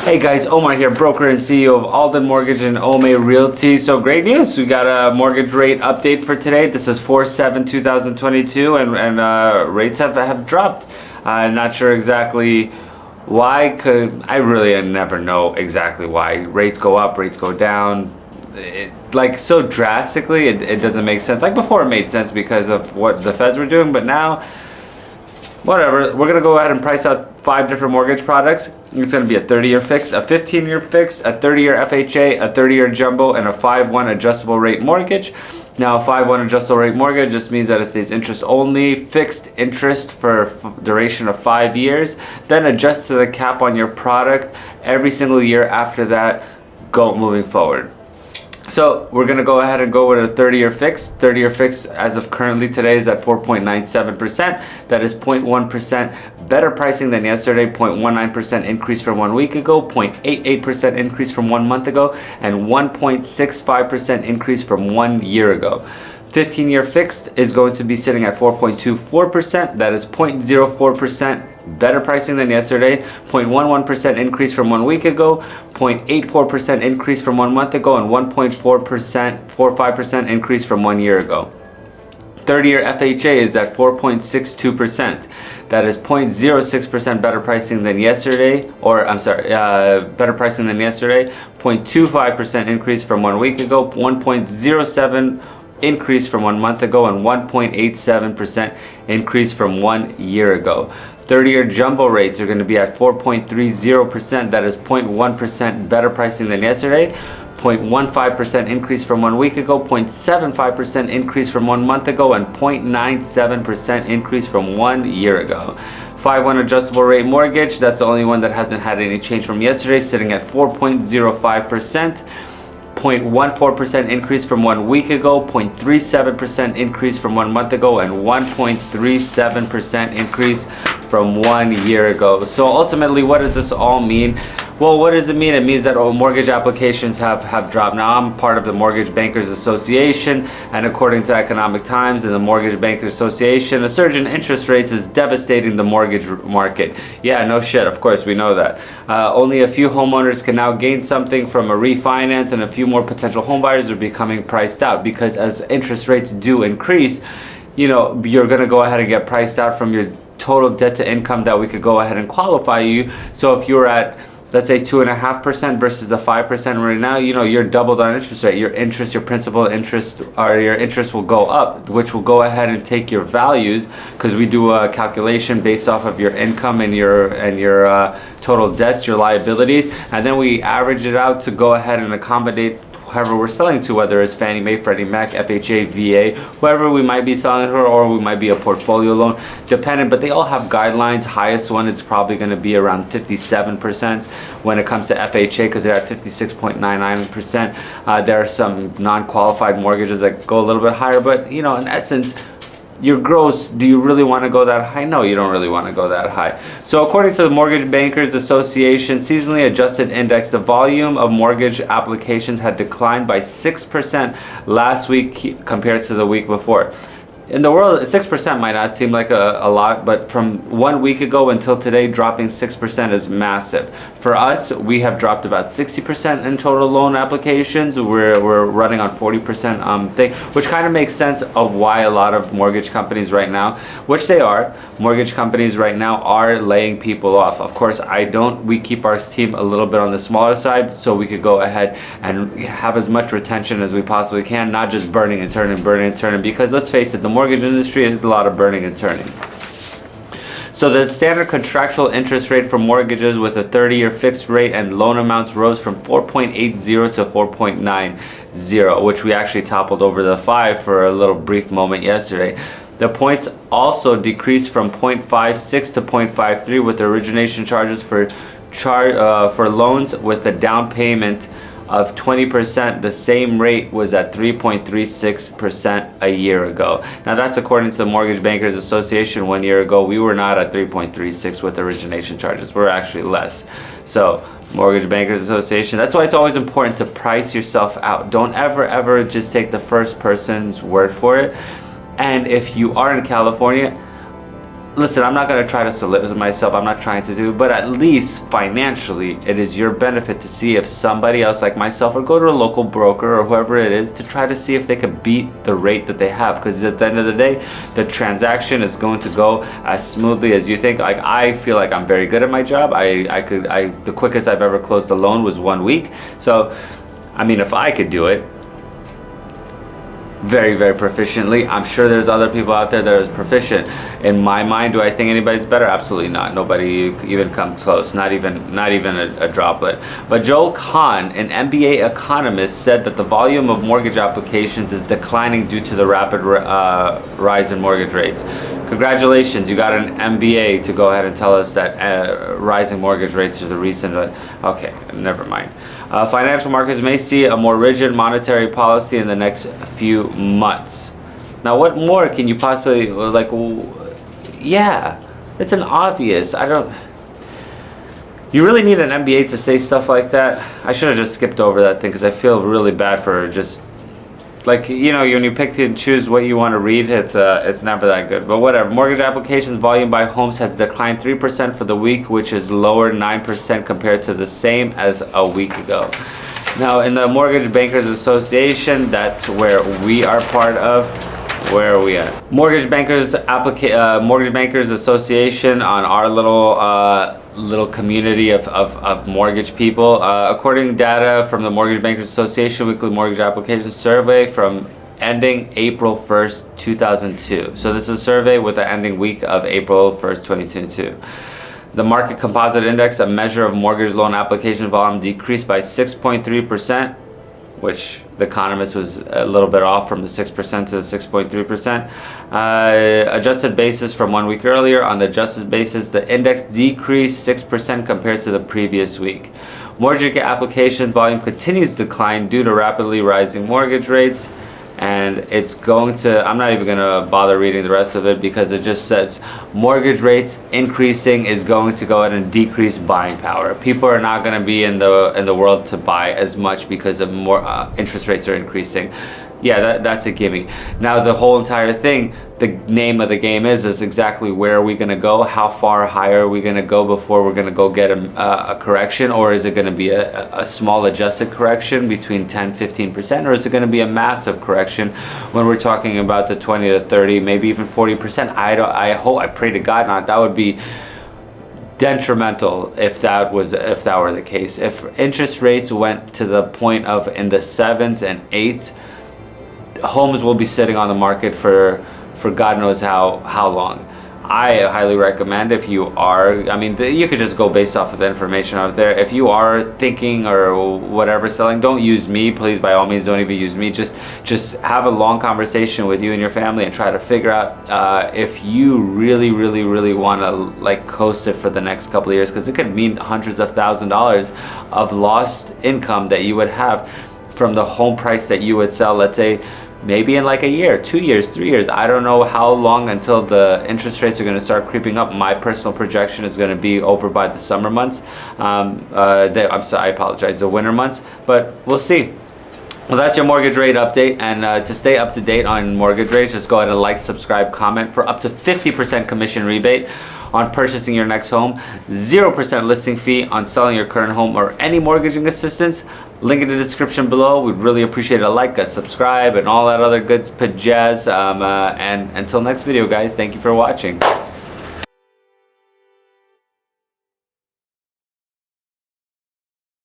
Hey guys, Omar here, broker and CEO of Alden Mortgage and Ome Realty. So great news, we got a mortgage rate update for today. This is 4/7/2022 and rates have dropped. Not sure exactly why, I really never know exactly why. Rates go up, rates go down. Like so drastically, it doesn't make sense. Like before it made sense because of what the feds were doing, but now whatever. We're gonna go ahead and price out 5 different mortgage products. It's gonna be a 30-year fixed, a 15-year fixed, a 30-year FHA, a 30-year jumbo, and a 5/1 adjustable rate mortgage. Now, a 5/1 adjustable rate mortgage just means that it stays interest only, fixed interest for duration of 5 years, then adjust to the cap on your product every single year after that, moving forward. So we're going to go ahead and go with a 30-year fix. 30-year fix as of currently today is at 4.97%. That is 0.1% better pricing than yesterday, 0.19% increase from 1 week ago, 0.88% increase from 1 month ago, and 1.65% increase from 1 year ago. 15-year fixed is going to be sitting at 4.24%. That is 0.04% better pricing than yesterday, 0.11% increase from 1 week ago, 0.84% increase from 1 month ago, and 1.45% increase from 1 year ago. 30-year FHA is at 4.62%. That is 0.06% better pricing than yesterday, better pricing than yesterday, 0.25% increase from 1 week ago, 1.07% increase from 1 month ago, and 1.87% increase from 1 year ago. 30-year jumbo rates are going to be at 4.30%. That is 0.1% better pricing than yesterday, 0.15% increase from 1 week ago, 0.75% increase from 1 month ago, and 0.97% increase from 1 year ago. 5/1 adjustable rate mortgage, that's the only one that hasn't had any change from yesterday, sitting at 4.05%. 0.14% increase from 1 week ago, 0.37% increase from 1 month ago, and 1.37% increase from 1 year ago. So ultimately, what does this all mean? Well, what does it mean? It means that mortgage applications have dropped. Now, I'm part of the Mortgage Bankers Association, and according to Economic Times and the Mortgage Bankers Association, a surge in interest rates is devastating the mortgage market. Yeah, no shit, of course, we know that. Only a few homeowners can now gain something from a refinance, and a few more potential homebuyers are becoming priced out because as interest rates do increase, you know, you're gonna go ahead and get priced out from your total debt to income that we could go ahead and qualify you. So if you're at, let's say 2.5% versus the 5% right now, you know, you're doubled on interest rate. Your interest, your principal interest, or your interest will go up, which will go ahead and take your values, because we do a calculation based off of your income and your total debts, your liabilities, and then we average it out to go ahead and accommodate whoever we're selling to, whether it's Fannie Mae, Freddie Mac, FHA, VA, whoever we might be selling her, or we might be a portfolio loan, dependent, but they all have guidelines. Highest one is probably going to be around 57% when it comes to FHA, because they're at 56.99%. There are some non-qualified mortgages that go a little bit higher, but you know, in essence, your gross, do you really want to go that high? No, you don't really want to go that high. So according to the Mortgage Bankers Association seasonally adjusted index, the volume of mortgage applications had declined by 6% last week compared to the week before. In the world, 6% might not seem like a lot, but from 1 week ago until today, dropping 6% is massive. For us, we have dropped about 60% in total loan applications. We're running on 40% thing, which kind of makes sense of why a lot of mortgage companies right now, which they are, mortgage companies right now are laying people off. Of course, we keep our team a little bit on the smaller side, so we could go ahead and have as much retention as we possibly can, not just burning and turning, because let's face it, the mortgage industry is a lot of burning and turning. So the standard contractual interest rate for mortgages with a 30-year fixed rate and loan amounts rose from 4.80 to 4.90, which we actually toppled over the 5 for a little brief moment yesterday. The points also decreased from 0.56 to 0.53 with the origination charges for loans with a down payment of 20%. The same rate was at 3.36% a year ago. Now that's according to the Mortgage Bankers Association. 1 year ago, we were not at 3.36 with origination charges. We're actually less. So Mortgage Bankers Association, that's why it's always important to price yourself out. Don't ever just take the first person's word for it. And if you are in California, listen, I'm not going to try to solicit myself. I'm not trying to do, but at least financially, it is your benefit to see if somebody else like myself, or go to a local broker or whoever it is, to try to see if they can beat the rate that they have. Because at the end of the day, the transaction is going to go as smoothly as you think. Like, I feel like I'm very good at my job. The quickest I've ever closed a loan was 1 week. So, I mean, if I could do it very, very proficiently, I'm sure there's other people out there that are proficient. In my mind, do I think anybody's better? Absolutely not. Nobody even comes close. Not even a droplet. But Joel Kahn, an MBA economist, said that the volume of mortgage applications is declining due to the rapid rise in mortgage rates. Congratulations, you got an MBA to go ahead and tell us that rising mortgage rates are the reason. Okay, never mind. Financial markets may see a more rigid monetary policy in the next few months. Now, what more can you possibly, like, yeah, it's an obvious. You really need an MBA to say stuff like that? I should have just skipped over that thing because I feel really bad for just, like, you know, when you pick and choose what you want to read, it's never that good. But whatever. Mortgage applications volume by homes has declined 3% for the week, which is lower 9% compared to the same as a week ago. Now, in the Mortgage Bankers Association, that's where we are part of. Where are we at? Mortgage Bankers Association, on our little community of mortgage people. According to data from the Mortgage Bankers Association Weekly Mortgage Application Survey from ending April 1st, 2002. So this is a survey with the ending week of April 1st, 2022. The Market Composite Index, a measure of mortgage loan application volume, decreased by 6.3%, which the economist was a little bit off from the 6% to the 6.3%. Adjusted basis from 1 week earlier. On the adjusted basis, the index decreased 6% compared to the previous week. Mortgage application volume continues to decline due to rapidly rising mortgage rates. And it's going to, I'm not even going to bother reading the rest of it because it just says mortgage rates increasing is going to go ahead and decrease buying power. People are not going to be in the world to buy as much because of more interest rates are increasing. Yeah, that's a gimme. Now, the whole entire thing, the name of the game is exactly where are we going to go? How far higher are we going to go before we're going to go get a correction? Or is it going to be a small adjusted correction between 10-15%? Or is it going to be a massive correction when we're talking about the 20 to 30, maybe even 40%? I pray to God not. That would be detrimental if that were the case. If interest rates went to the point of in the 7s and 8s, homes will be sitting on the market for God knows how long. I highly recommend, if you are, I mean, you could just go based off of the information out there. If you are thinking or whatever selling, don't use me, please. By all means, don't even use me. Just have a long conversation with you and your family and try to figure out if you really want to, like, coast it for the next couple of years, because it could mean hundreds of $1,000s of lost income that you would have from the home price that you would sell, let's say, maybe in like a year, 2 years, 3 years. I don't know how long until the interest rates are going to start creeping up. My personal projection is going to be over by the summer months. I'm sorry, I apologize, the winter months, but we'll see. Well, that's your mortgage rate update. And to stay up to date on mortgage rates, just go ahead and like, subscribe, comment for up to 50% commission rebate on purchasing your next home, 0% listing fee on selling your current home, or any mortgaging assistance. Link in the description below. We'd really appreciate a like, a subscribe, and all that other good jazz. And until next video, guys, thank you for watching.